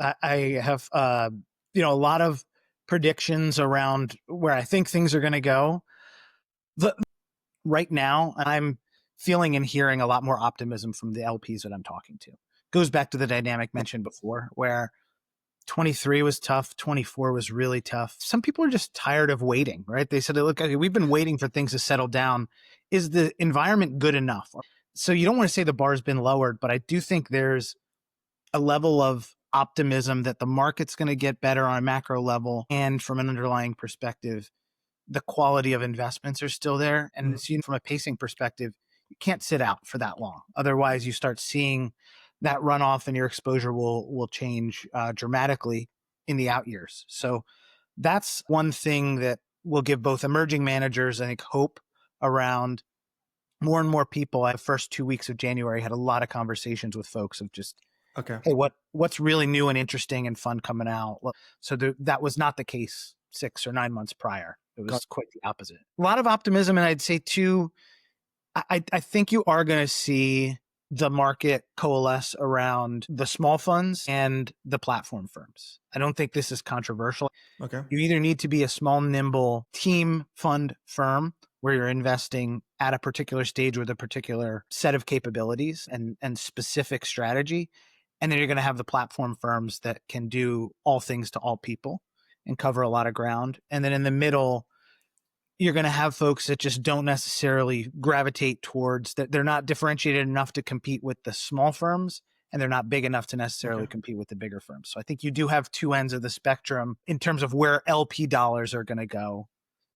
I have, a lot of predictions around where I think things are going to go. The, right now, I'm feeling and hearing a lot more optimism from the LPs that I'm talking to. Goes back to the dynamic mentioned before, where 23 was tough, 24 was really tough. Some people are just tired of waiting, right? They said, look, okay, we've been waiting for things to settle down. Is the environment good enough? So you don't want to say the bar's been lowered, but I do think there's a level of optimism that the market's going to get better on a macro level. And from an underlying perspective, the quality of investments are still there. And from a pacing perspective, you can't sit out for that long. Otherwise, you start seeing that runoff and your exposure will change dramatically in the out years. So that's one thing that will give both emerging managers, I think, hope around more and more people. The first 2 weeks of January had a lot of conversations with folks of just, Okay. hey, what's really new and interesting and fun coming out? So that was not the case 6 or 9 months prior. It was quite the opposite. A lot of optimism. And I'd say too, I think you are going to see the market coalesce around the small funds and the platform firms. I don't think this is controversial. Okay. You either need to be a small, nimble team fund firm where you're investing at a particular stage with a particular set of capabilities and specific strategy. And then you're going to have the platform firms that can do all things to all people and cover a lot of ground. And then in the middle, you're going to have folks that just don't necessarily gravitate towards that. They're not differentiated enough to compete with the small firms, and they're not big enough to necessarily compete with the bigger firms. So I think you do have two ends of the spectrum in terms of where LP dollars are going to go.